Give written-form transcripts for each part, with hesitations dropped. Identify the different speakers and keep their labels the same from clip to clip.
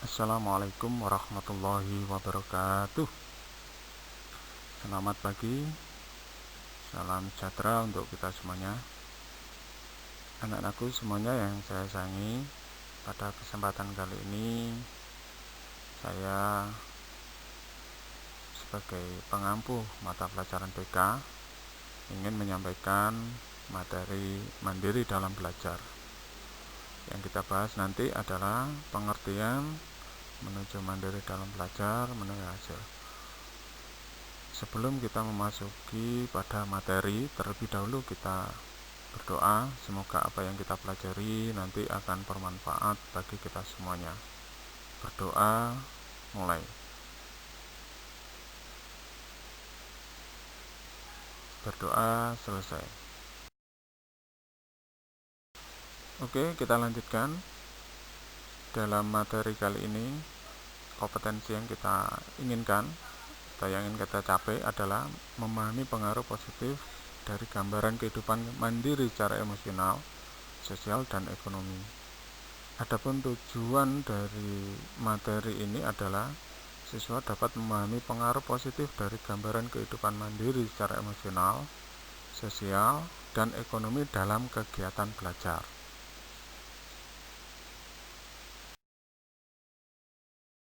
Speaker 1: Assalamualaikum warahmatullahi wabarakatuh. Selamat pagi, salam sejahtera untuk kita semuanya. Anak-anakku semuanya yang saya sayangi, pada kesempatan kali ini saya sebagai pengampu mata pelajaran BK ingin menyampaikan materi mandiri dalam belajar. Yang kita bahas nanti adalah pengertian menuju mandiri dalam belajar menuju hasil. Sebelum kita memasuki pada materi, terlebih dahulu kita berdoa semoga apa yang kita pelajari nanti akan bermanfaat bagi kita semuanya. Berdoa mulai. Berdoa selesai. Oke, kita lanjutkan. Dalam materi kali ini, kompetensi yang kita inginkan atau yang ingin kita capai adalah memahami pengaruh positif dari gambaran kehidupan mandiri secara emosional, sosial, dan ekonomi. Adapun tujuan dari materi ini adalah siswa dapat memahami pengaruh positif dari gambaran kehidupan mandiri secara emosional, sosial, dan ekonomi dalam kegiatan belajar.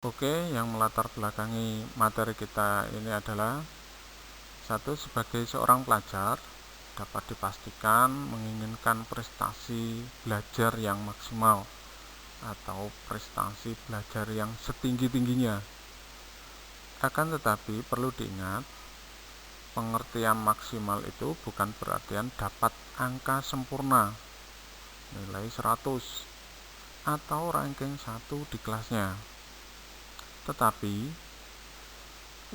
Speaker 1: Oke, yang melatar belakangi materi kita ini adalah satu, sebagai seorang pelajar dapat dipastikan menginginkan prestasi belajar yang maksimal atau prestasi belajar yang setinggi-tingginya. Akan tetapi perlu diingat, pengertian maksimal itu bukan berarti dapat angka sempurna, nilai 100 atau ranking 1 di kelasnya, tetapi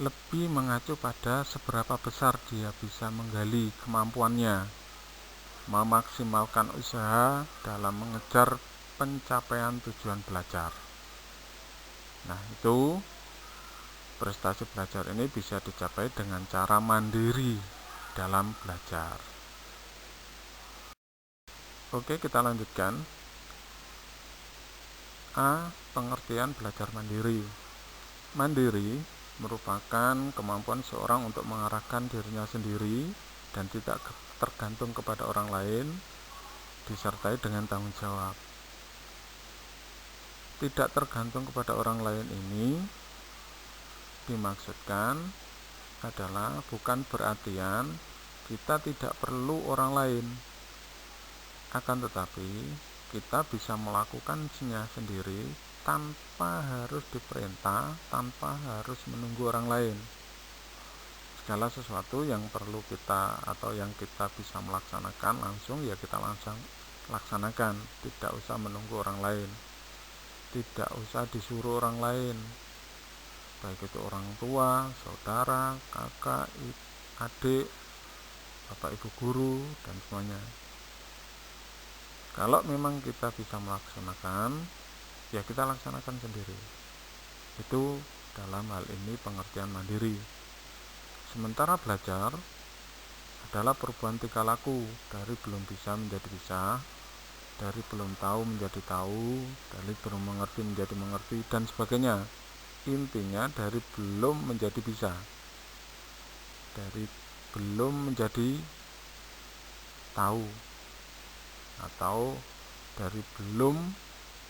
Speaker 1: lebih mengacu pada seberapa besar dia bisa menggali kemampuannya, memaksimalkan usaha dalam mengejar pencapaian tujuan belajar. Nah, itu prestasi belajar ini bisa dicapai dengan cara mandiri dalam belajar. Oke, kita lanjutkan. A. Pengertian belajar mandiri. Mandiri merupakan kemampuan seorang untuk mengarahkan dirinya sendiri dan tidak tergantung kepada orang lain, disertai dengan tanggung jawab. Tidak tergantung kepada orang lain ini dimaksudkan adalah bukan berarti kita tidak perlu orang lain, akan tetapi kita bisa melakukannya sendiri tanpa harus diperintah, tanpa harus menunggu orang lain. Segala sesuatu yang perlu kita atau yang kita bisa melaksanakan langsung, ya kita langsung laksanakan, tidak usah menunggu orang lain, tidak usah disuruh orang lain, baik itu orang tua, saudara, kakak, adik, bapak ibu guru, dan semuanya. Kalau memang kita bisa melaksanakan, ya kita laksanakan sendiri. Itu dalam hal ini pengertian mandiri. Sementara belajar adalah perubahan tingkah laku dari belum bisa menjadi bisa, dari belum tahu menjadi tahu, dari belum mengerti menjadi mengerti, dan sebagainya. Intinya dari belum menjadi bisa, dari belum menjadi tahu, atau dari belum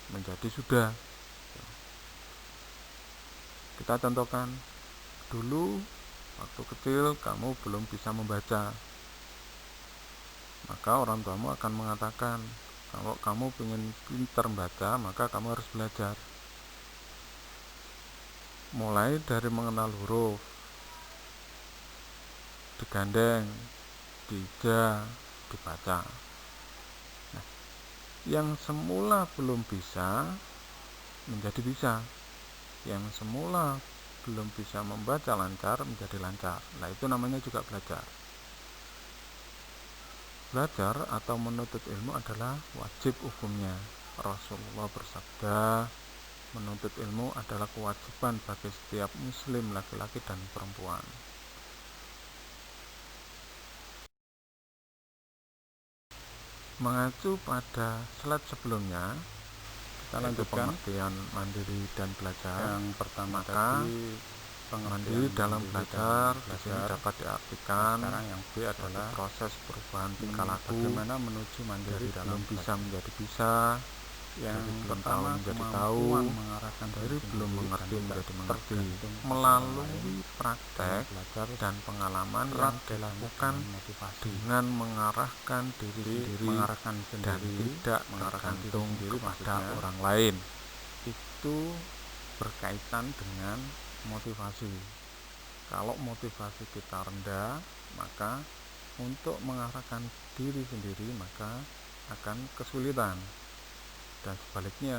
Speaker 1: menjadi sudah. Kita contohkan, dulu waktu kecil kamu belum bisa membaca, maka orang tuamu akan mengatakan, kalau kamu ingin pintar membaca, maka kamu harus belajar. Mulai dari mengenal huruf, digandeng, dija, dibaca. Yang semula belum bisa menjadi bisa, yang semula belum bisa membaca lancar menjadi lancar. Nah, itu namanya juga belajar. Belajar atau menuntut ilmu adalah wajib hukumnya. Rasulullah bersabda, menuntut ilmu adalah kewajiban bagi setiap muslim laki-laki dan perempuan. Mengacu pada slide sebelumnya, Kita lanjutkan pengertian mandiri dan belajar.
Speaker 2: Yang pertama
Speaker 1: Maka
Speaker 2: tadi
Speaker 1: mandiri dalam belajar di sini dapat diartikan
Speaker 2: sekarang yang B adalah
Speaker 1: proses perubahan tingkah laku
Speaker 2: bagaimana menuju mandiri
Speaker 1: dari
Speaker 2: dalam
Speaker 1: belum bisa
Speaker 2: belajar.
Speaker 1: menjadi bisa,
Speaker 2: Yang
Speaker 1: dari belum
Speaker 2: pertama,
Speaker 1: tahu menjadi tahu,
Speaker 2: kemampuan mengarahkan
Speaker 1: dari
Speaker 2: diri
Speaker 1: belum
Speaker 2: sendiri
Speaker 1: mengerti
Speaker 2: dan
Speaker 1: menjadi
Speaker 2: tidak
Speaker 1: mengerti
Speaker 2: tergantung pada orang
Speaker 1: melalui
Speaker 2: lain.
Speaker 1: praktek
Speaker 2: Belajar
Speaker 1: dan pengalaman
Speaker 2: erat
Speaker 1: yang
Speaker 2: kaitannya
Speaker 1: dilakukan
Speaker 2: dengan motivasi.
Speaker 1: dengan mengarahkan diri sendiri
Speaker 2: mengarahkan
Speaker 1: dan
Speaker 2: sendiri,
Speaker 1: tidak
Speaker 2: mengarahkan diri
Speaker 1: tergantung
Speaker 2: sendiri
Speaker 1: kepada
Speaker 2: maksudnya
Speaker 1: orang lain.
Speaker 2: itu berkaitan dengan motivasi. Kalau motivasi kita rendah, maka untuk mengarahkan diri sendiri maka akan kesulitan. Dan sebaliknya,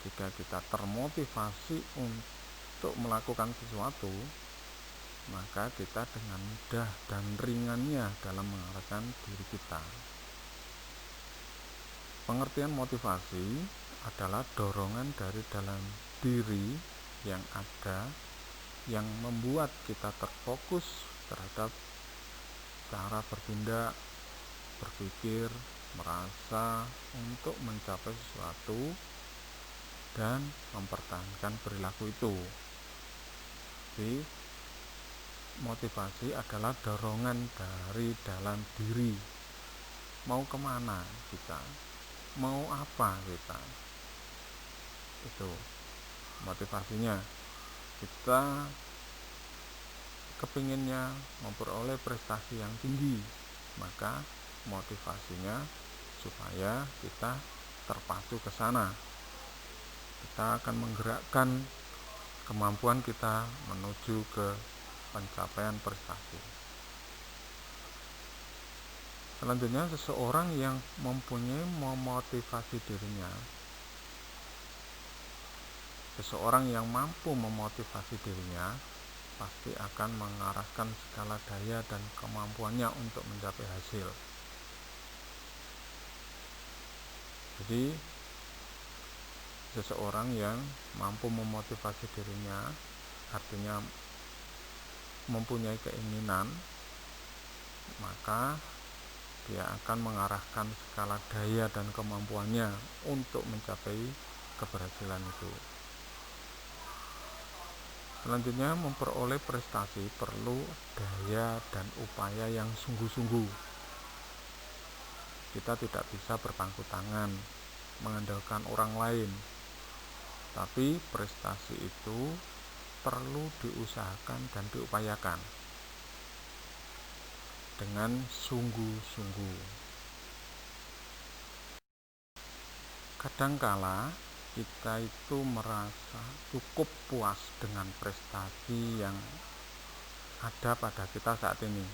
Speaker 2: jika kita termotivasi untuk melakukan sesuatu, maka kita dengan mudah dan ringannya dalam mengarahkan diri kita. Pengertian motivasi adalah dorongan dari dalam diri yang ada yang membuat kita terfokus terhadap cara bertindak, berpikir, merasa untuk mencapai sesuatu dan mempertahankan perilaku itu. Jadi, motivasi adalah dorongan dari dalam diri. Mau kemana kita? Mau apa kita? Itu motivasinya. Kita kepinginnya memperoleh prestasi yang tinggi, maka motivasinya supaya kita terpacu ke sana. Kita akan menggerakkan kemampuan kita menuju ke pencapaian prestasi. Selanjutnya, seseorang yang mempunyai memotivasi dirinya, seseorang yang mampu memotivasi dirinya pasti akan mengarahkan segala daya dan kemampuannya untuk mencapai hasil. Jadi, seseorang yang mampu memotivasi dirinya artinya mempunyai keinginan, maka dia akan mengarahkan segala daya dan kemampuannya untuk mencapai keberhasilan itu. Selanjutnya, memperoleh prestasi perlu daya dan upaya yang sungguh-sungguh. Kita tidak bisa berpangku tangan mengandalkan orang lain, tapi prestasi itu perlu diusahakan dan diupayakan dengan sungguh-sungguh. Kadangkala kita itu merasa cukup puas dengan prestasi yang ada pada kita saat ini,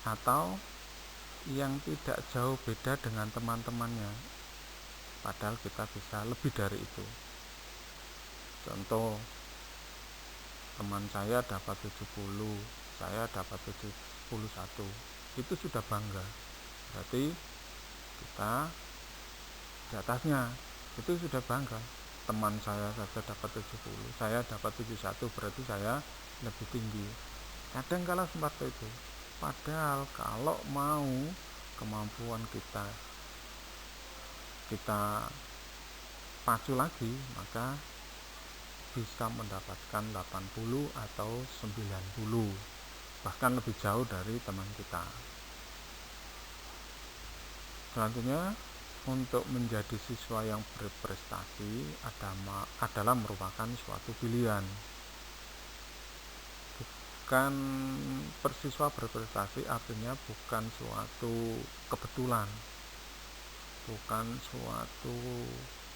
Speaker 2: atau yang tidak jauh beda dengan teman-temannya, padahal kita bisa lebih dari itu. Contoh, teman saya dapat 70, saya dapat 71, itu sudah bangga, berarti kita di atasnya, itu sudah bangga. Teman saya saja dapat 70, saya dapat 71, berarti saya lebih tinggi. Kadang kala seperti itu. Padahal kalau mau kemampuan kita pacu lagi, maka bisa mendapatkan 80 atau 90, bahkan lebih jauh dari teman kita. Selanjutnya, untuk menjadi siswa yang berprestasi adalah merupakan suatu pilihan. Bukan bersiswa berprestasi artinya bukan suatu kebetulan, bukan suatu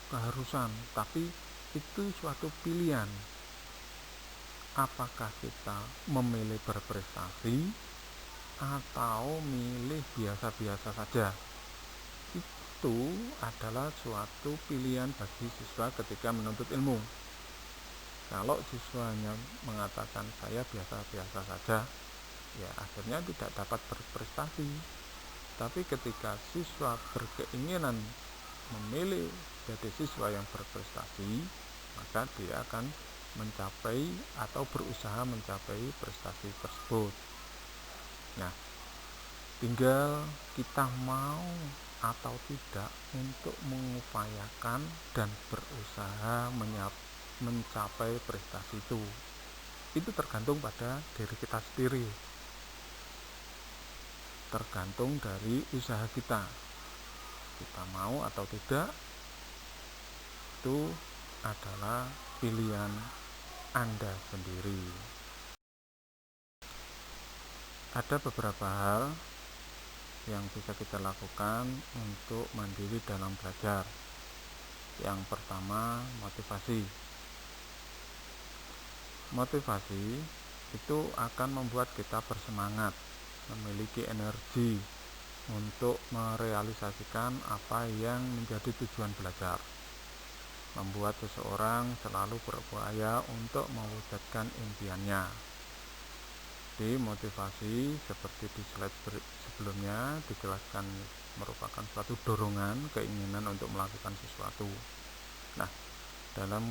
Speaker 2: keharusan, tapi itu suatu pilihan. Apakah kita memilih berprestasi atau milih biasa-biasa saja? Itu adalah suatu pilihan bagi siswa ketika menuntut ilmu. Kalau siswanya mengatakan saya biasa-biasa saja, ya akhirnya tidak dapat berprestasi. Tapi ketika siswa berkeinginan memilih jadi siswa yang berprestasi, maka dia akan mencapai atau berusaha mencapai prestasi tersebut. Nah, tinggal kita mau
Speaker 1: atau tidak untuk mengupayakan dan berusaha mencapai prestasi itu. Itu tergantung pada diri kita sendiri, tergantung dari usaha kita mau atau tidak. Itu adalah pilihan Anda sendiri. Ada beberapa hal yang bisa kita lakukan untuk mandiri dalam belajar. Yang pertama, motivasi. Motivasi itu akan membuat kita bersemangat, memiliki energi untuk merealisasikan apa yang menjadi tujuan belajar, membuat seseorang selalu berupaya untuk mewujudkan impiannya. Di motivasi seperti di slide sebelumnya dijelaskan merupakan suatu dorongan, keinginan untuk melakukan sesuatu. Nah, dalam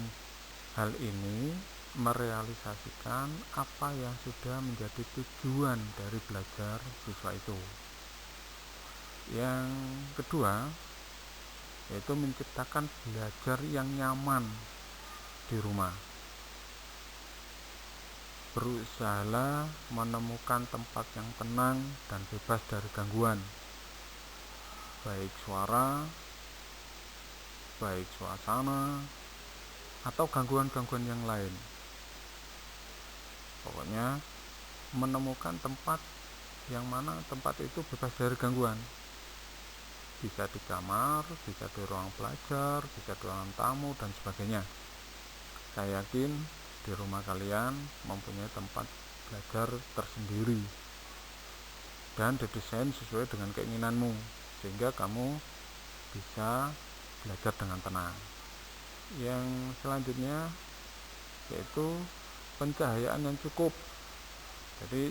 Speaker 1: hal ini merealisasikan apa yang sudah menjadi tujuan dari belajar siswa itu. Yang kedua, yaitu menciptakan belajar yang nyaman di rumah. Berusahalah menemukan tempat yang tenang dan bebas dari gangguan, baik suara, baik suasana, atau gangguan-gangguan yang lain. Pokoknya menemukan tempat yang mana tempat itu bebas dari gangguan. Bisa di kamar, bisa di ruang belajar, bisa di ruang tamu, dan sebagainya. Saya yakin di rumah kalian mempunyai tempat belajar tersendiri dan didesain sesuai dengan keinginanmu, sehingga kamu bisa belajar dengan tenang. Yang selanjutnya yaitu pencahayaan yang cukup. Jadi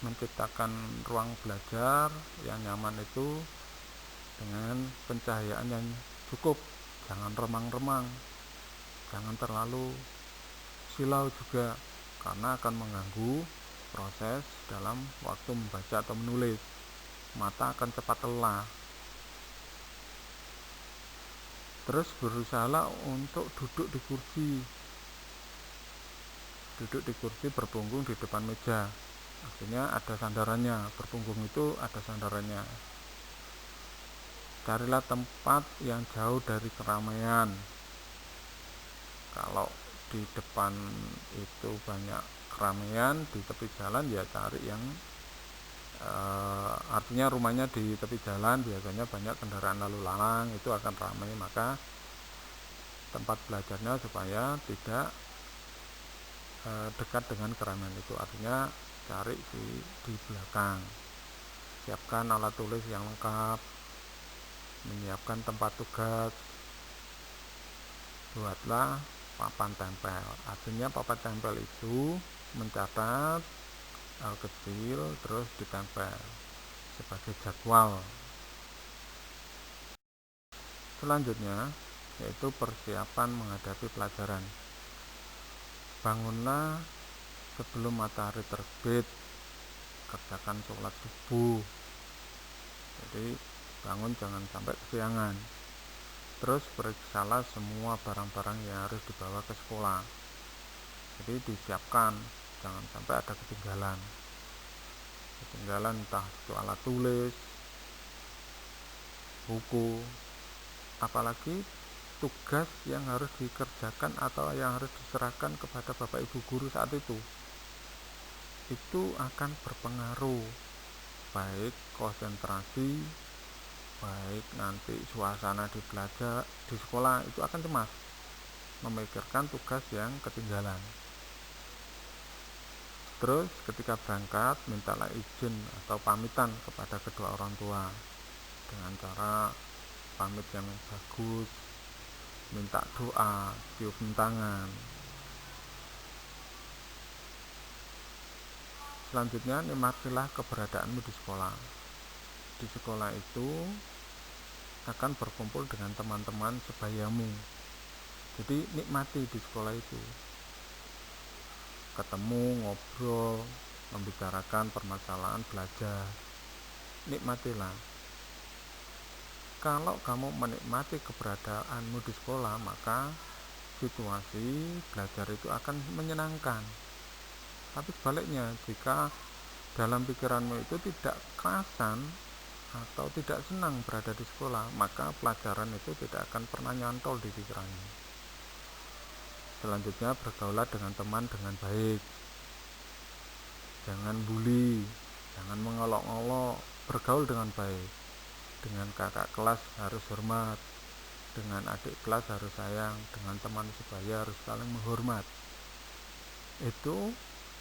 Speaker 1: menciptakan ruang belajar yang nyaman itu dengan pencahayaan yang cukup, jangan remang-remang, jangan terlalu silau juga, karena akan mengganggu proses dalam waktu membaca atau menulis. Mata akan cepat lelah. Terus berusahalah untuk duduk di kursi berpunggung di depan meja. Artinya ada sandarannya, berpunggung itu ada sandarannya. Carilah tempat yang jauh dari keramaian. Kalau di depan itu banyak keramaian, di tepi jalan ya cari yang artinya rumahnya di tepi jalan, biasanya banyak kendaraan lalu lalang, itu akan ramai, maka tempat belajarnya supaya tidak dekat dengan keramaian itu, artinya cari di belakang. Siapkan alat tulis yang lengkap, menyiapkan tempat tugas, buatlah papan tempel. Artinya papan tempel itu mencatat hal kecil terus ditempel sebagai jadwal. Selanjutnya yaitu persiapan menghadapi pelajaran. Bangunlah sebelum matahari terbit, kerjakan sholat subuh. Jadi bangun jangan sampai kesiangan. Terus periksalah semua barang-barang yang harus dibawa ke sekolah. Jadi disiapkan, jangan sampai ada ketinggalan entah itu alat tulis, buku, apalagi tugas yang harus dikerjakan atau yang harus diserahkan kepada Bapak Ibu guru saat itu akan berpengaruh baik konsentrasi, baik nanti suasana di belajar di sekolah itu akan cemas memikirkan tugas yang ketinggalan. Terus ketika berangkat, mintalah izin atau pamitan kepada kedua orang tua dengan cara pamit yang bagus, minta doa, tiup tangan. Selanjutnya, nikmatilah keberadaanmu di sekolah. Di sekolah itu akan berkumpul dengan teman-teman sebayamu. Jadi nikmati di sekolah itu. Ketemu, ngobrol, membicarakan permasalahan belajar. Nikmatilah.
Speaker 2: Kalau kamu menikmati keberadaanmu di sekolah, maka situasi belajar itu akan menyenangkan. Tapi sebaliknya, jika dalam pikiranmu itu tidak kerasan atau tidak senang berada di sekolah, maka pelajaran itu tidak akan pernah nyantol di pikiranmu. Selanjutnya, bergaulah dengan teman dengan baik. Jangan bully, jangan mengolok-olok, bergaul dengan baik. Dengan kakak kelas harus hormat, dengan adik kelas harus sayang, dengan teman sebaya harus saling menghormat. Itu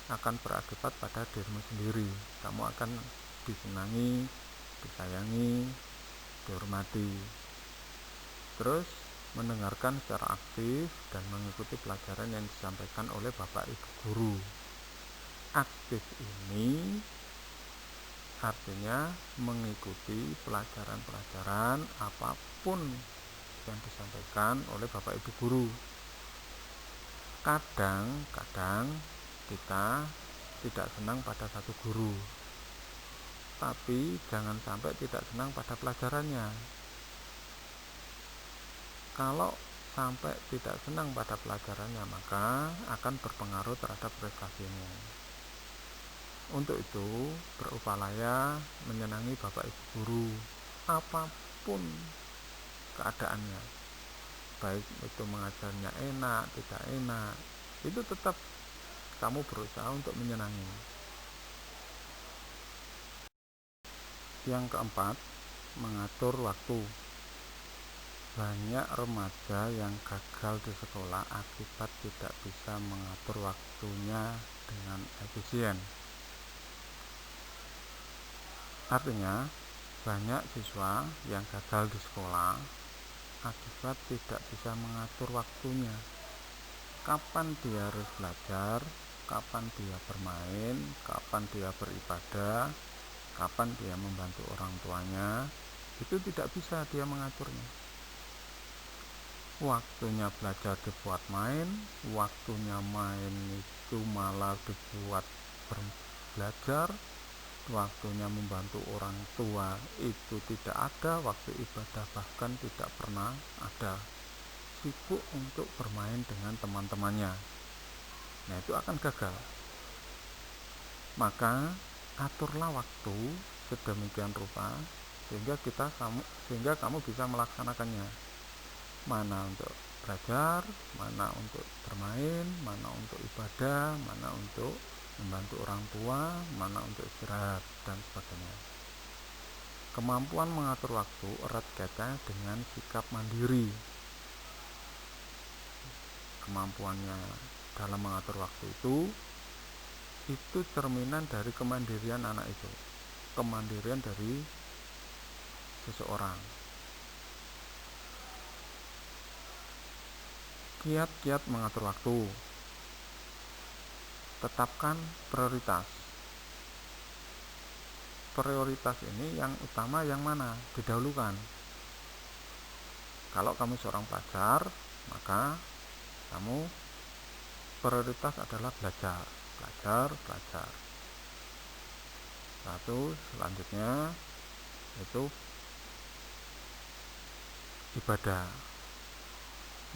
Speaker 2: akan berakibat pada dirimu sendiri. Kamu akan disenangi, disayangi, dihormati. Terus mendengarkan secara aktif dan mengikuti pelajaran yang disampaikan oleh Bapak Ibu guru. Aktif ini artinya mengikuti pelajaran-pelajaran apapun yang disampaikan oleh Bapak Ibu guru. Kadang-kadang kita tidak senang pada satu guru, tapi jangan sampai tidak senang pada pelajarannya. Kalau sampai tidak senang pada pelajarannya, maka akan berpengaruh terhadap prestasimu. Untuk itu, berupaya menyenangi Bapak Ibu guru apapun keadaannya. Baik itu mengajarnya enak, tidak enak, itu tetap kamu berusaha untuk menyenangi. Yang keempat, mengatur waktu. Banyak remaja yang gagal di sekolah akibat tidak bisa mengatur waktunya dengan efisien. Artinya, banyak siswa yang gagal di sekolah akibat tidak bisa mengatur waktunya. Kapan dia harus belajar, kapan dia bermain, kapan dia beribadah, kapan dia membantu orang tuanya, itu tidak bisa dia mengaturnya. Waktunya belajar dibuat main, waktunya main itu malah dibuat belajar, waktunya membantu orang tua itu tidak ada, waktu ibadah bahkan tidak pernah ada. Sibuk untuk bermain dengan teman-temannya. Nah, itu akan gagal. Maka aturlah waktu sedemikian rupa sehingga kamu bisa melaksanakannya. Mana untuk belajar, mana untuk bermain, mana untuk ibadah, mana untuk membantu orang tua, mana untuk istirahat, dan sebagainya. Kemampuan mengatur waktu erat kaitannya dengan sikap mandiri. Kemampuannya dalam mengatur waktu itu cerminan dari kemandirian anak itu, kemandirian dari seseorang. Kiat-kiat mengatur waktu. Tetapkan prioritas. Prioritas ini yang utama yang mana? Didahulukan. Kalau kamu seorang pelajar, maka kamu prioritas adalah belajar. Selanjutnya itu ibadah,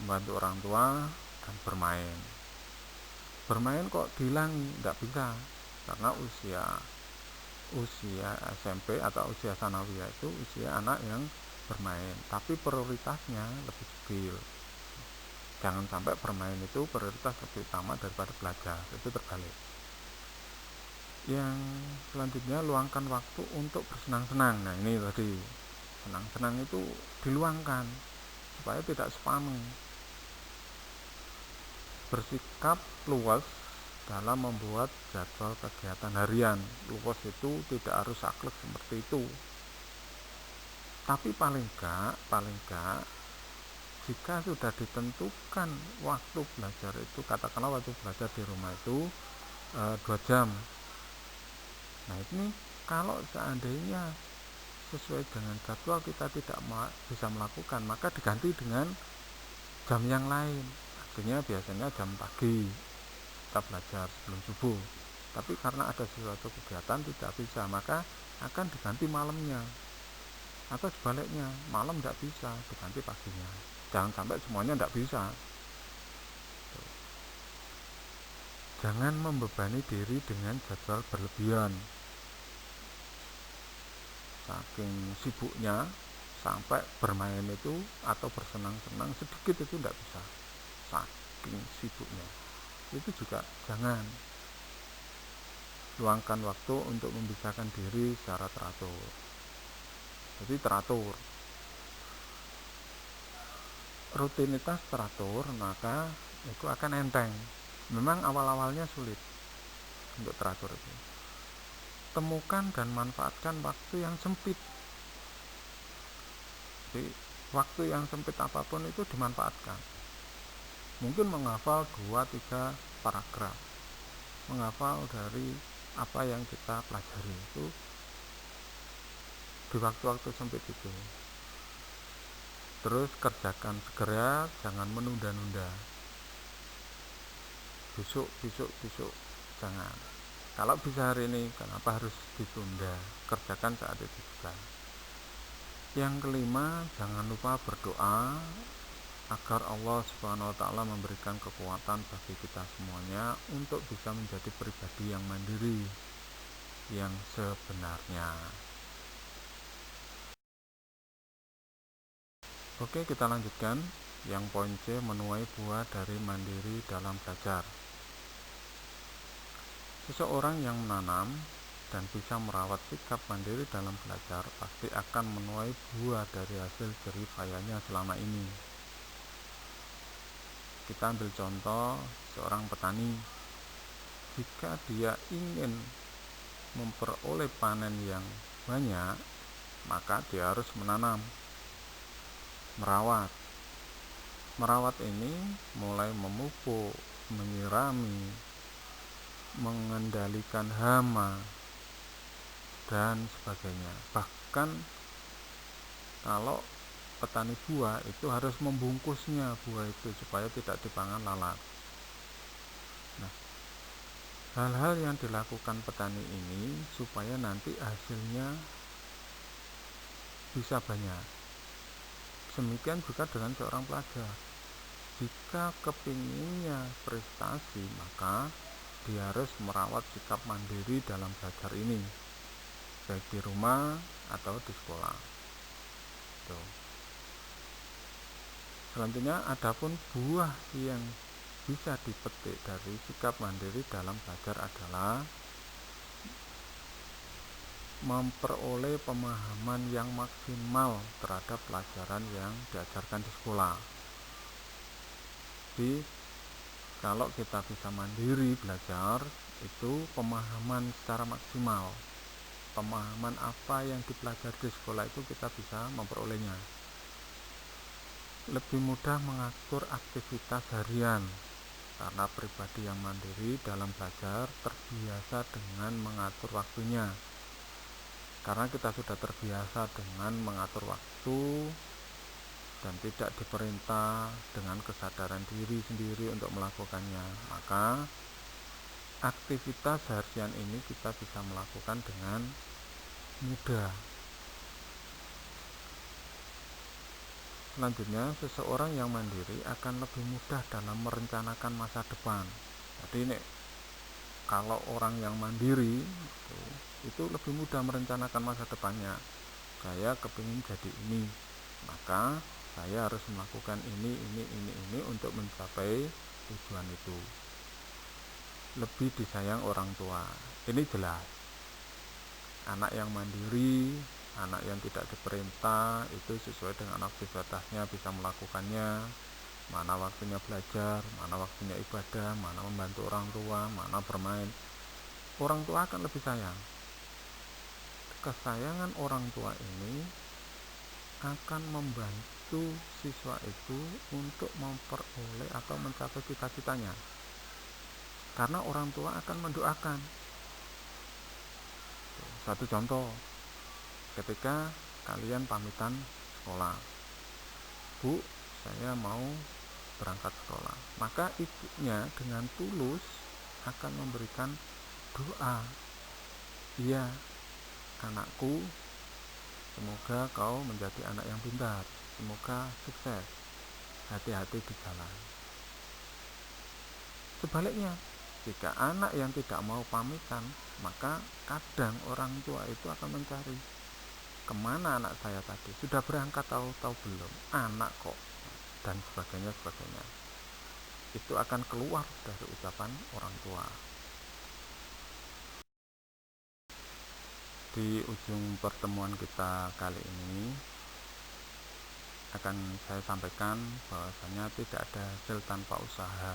Speaker 2: membantu orang tua, dan bermain. Bermain kok dihilangi? Tidak bisa, karena usia SMP atau usia sanawiyah itu usia anak yang bermain, tapi prioritasnya lebih kecil. Jangan sampai bermain itu prioritas lebih utama daripada belajar, itu terbalik. Yang selanjutnya, luangkan waktu untuk bersenang-senang. Nah, ini tadi, senang-senang itu diluangkan supaya tidak sepaneng. Bersikap luas dalam membuat jadwal kegiatan harian. Luas itu tidak harus saklek seperti itu, tapi paling enggak jika sudah ditentukan waktu belajar itu, katakanlah waktu belajar di rumah itu 2 jam. Nah, ini kalau seandainya sesuai dengan jadwal kita tidak bisa melakukan, maka diganti dengan jam yang lain. Artinya biasanya jam pagi kita belajar sebelum subuh, tapi karena ada sesuatu kegiatan tidak bisa, maka akan diganti malamnya.
Speaker 1: Atau sebaliknya, malam tidak bisa, diganti paginya. Jangan sampai semuanya tidak bisa. Jangan membebani diri dengan jadwal berlebihan. Saking sibuknya sampai bermain itu atau bersenang-senang sedikit itu tidak bisa. Saking sibuknya. Itu juga jangan. Luangkan waktu untuk memisahkan diri secara teratur. Jadi teratur. Rutinitas teratur, maka itu akan enteng. Memang awal-awalnya sulit untuk teratur itu. Temukan dan manfaatkan waktu yang sempit. Jadi waktu yang sempit apapun itu dimanfaatkan. Mungkin menghafal 2-3 paragraf, menghafal dari apa yang kita pelajari itu di waktu-waktu sempit itu. Terus kerjakan segera, jangan menunda-nunda. Besok, jangan. Kalau bisa hari ini, kenapa harus ditunda? Kerjakan saat itu juga. Yang kelima, jangan lupa berdoa agar Allah Subhanahu wa Ta'ala memberikan kekuatan bagi kita semuanya untuk bisa menjadi pribadi yang mandiri, yang sebenarnya. Oke, kita lanjutkan. Yang poin C, menuai buah dari mandiri dalam belajar. Seseorang yang menanam dan bisa merawat sikap mandiri dalam belajar pasti akan menuai buah dari hasil jerih payahnya selama ini. Kita ambil contoh seorang petani. Jika dia ingin memperoleh panen yang banyak, maka dia harus menanam, merawat ini mulai memupuk, menyirami, mengendalikan hama dan sebagainya. Bahkan kalau petani buah itu harus membungkusnya buah itu supaya tidak dipangan lalat. Nah, hal-hal yang dilakukan petani ini supaya nanti hasilnya bisa banyak. Demikian juga dengan seorang pelajar. Jika kepinginnya prestasi, maka dia harus merawat sikap mandiri dalam belajar ini, baik di rumah atau di sekolah. Tuh. Selanjutnya, adapun buah yang bisa dipetik dari sikap mandiri dalam belajar adalah memperoleh pemahaman yang maksimal terhadap pelajaran yang diajarkan di sekolah. Jadi kalau kita bisa mandiri belajar, itu pemahaman secara maksimal. Pemahaman apa yang dipelajari di sekolah itu kita bisa memperolehnya. Lebih mudah mengatur aktivitas harian, karena pribadi yang mandiri dalam belajar terbiasa dengan mengatur waktunya. Karena kita sudah terbiasa dengan mengatur waktu dan tidak diperintah dengan kesadaran diri sendiri untuk melakukannya, maka aktivitas harian ini kita bisa melakukan dengan mudah. Selanjutnya, seseorang yang mandiri akan lebih mudah dalam merencanakan masa depan. Jadi kalau orang yang mandiri itu lebih mudah merencanakan masa depannya. Saya kepingin jadi ini, maka saya harus melakukan ini untuk mencapai tujuan itu. Lebih disayang orang tua. Ini jelas. Anak yang mandiri, anak yang tidak diperintah, itu sesuai dengan aktivitasnya bisa melakukannya. Mana waktunya belajar, mana waktunya ibadah, mana membantu orang tua, mana bermain. Orang tua akan lebih sayang. Kesayangan orang tua ini akan membantu siswa itu untuk memperoleh atau mencapai cita-citanya. Karena orang tua akan mendoakan. Satu contoh, ketika kalian pamitan sekolah, Bu, saya mau berangkat sekolah, maka ibunya dengan tulus akan memberikan doa. Iya, anakku, Semoga kau menjadi anak yang pintar. Semoga sukses. Hati-hati di jalan. Sebaliknya, jika anak yang tidak mau pamitan, maka kadang orang tua itu akan mencari, kemana anak saya tadi? Sudah berangkat tahu belum? Anak kok? Dan sebagainya. Itu akan keluar dari ucapan orang tua. Di ujung pertemuan kita kali ini akan saya sampaikan bahwasanya tidak ada hasil tanpa usaha.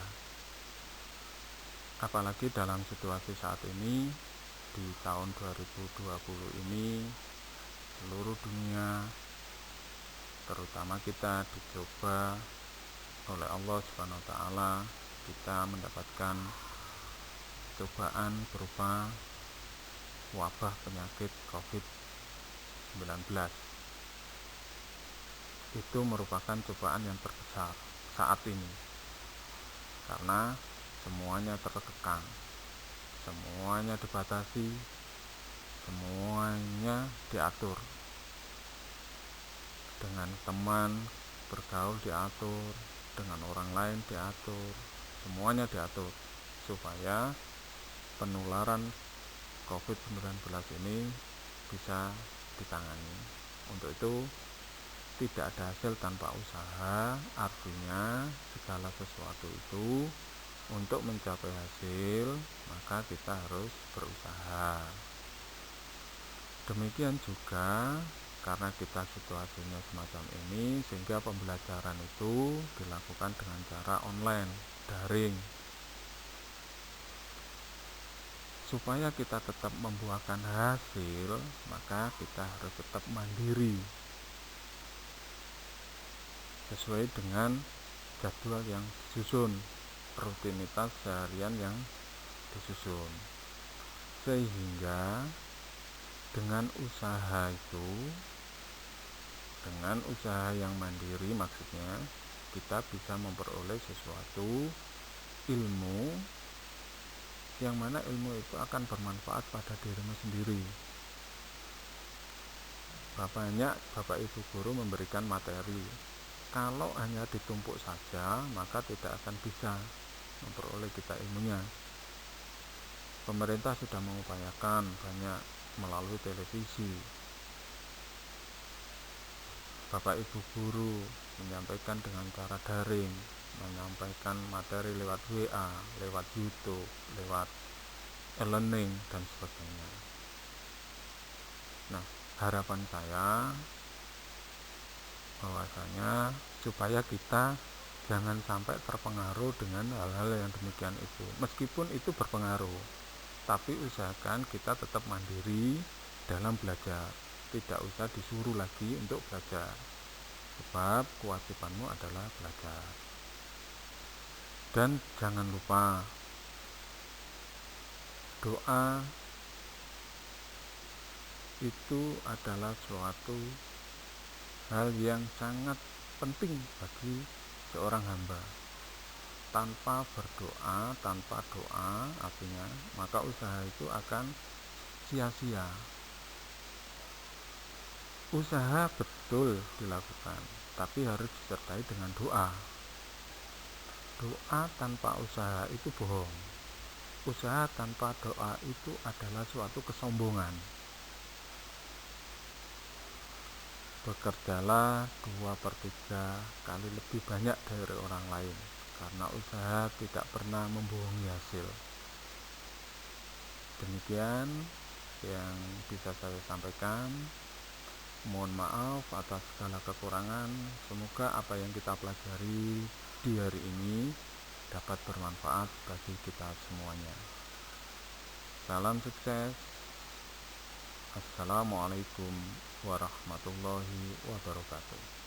Speaker 1: Apalagi dalam situasi saat ini, di tahun 2020 ini, seluruh dunia, terutama kita, dicoba oleh Allah Subhanahu wa Ta'ala. Kita mendapatkan cobaan berupa wabah penyakit COVID-19. Itu merupakan cobaan yang terbesar saat ini, karena semuanya terkekang, semuanya dibatasi, semuanya diatur. Dengan teman bergaul diatur, dengan orang lain diatur, semuanya diatur supaya penularan COVID-19 ini bisa ditangani. Untuk itu tidak ada hasil tanpa usaha, artinya segala sesuatu itu untuk mencapai hasil maka kita harus berusaha. Demikian juga karena kita situasinya semacam ini, sehingga pembelajaran itu dilakukan dengan cara online, daring. Supaya kita tetap membuahkan hasil, maka kita harus tetap mandiri sesuai dengan jadwal yang disusun, rutinitas seharian yang disusun. Sehingga dengan usaha itu, dengan usaha yang mandiri maksudnya, kita bisa memperoleh sesuatu ilmu, yang mana ilmu itu akan bermanfaat pada dirimu sendiri. Banyak Bapak Ibu guru memberikan materi, kalau hanya ditumpuk saja maka tidak akan bisa memperoleh kita ilmunya. Pemerintah sudah mengupayakan banyak melalui televisi. Bapak Ibu guru menyampaikan dengan cara daring, menyampaikan materi lewat WA, lewat YouTube, lewat e-learning dan sebagainya. Nah, harapan saya bahwasanya supaya kita jangan sampai terpengaruh dengan hal-hal yang demikian itu. Meskipun itu berpengaruh, tapi usahakan kita tetap mandiri dalam belajar. Tidak usah disuruh lagi untuk belajar, sebab kewajibanmu adalah belajar. Dan jangan lupa doa itu adalah suatu hal yang sangat penting bagi seorang hamba. Tanpa berdoa, tanpa doa artinya maka usaha itu akan sia-sia. Usaha betul dilakukan, tapi harus disertai dengan doa. Doa tanpa usaha itu bohong. Usaha tanpa doa itu adalah suatu kesombongan. Bekerjalah 2/3 kali lebih banyak dari orang lain, karena usaha tidak pernah membohongi hasil. Demikian yang bisa saya sampaikan. Mohon maaf atas segala kekurangan. Semoga apa yang kita pelajari di hari ini dapat bermanfaat bagi kita semuanya. Salam sukses. Assalamualaikum warahmatullahi wabarakatuh.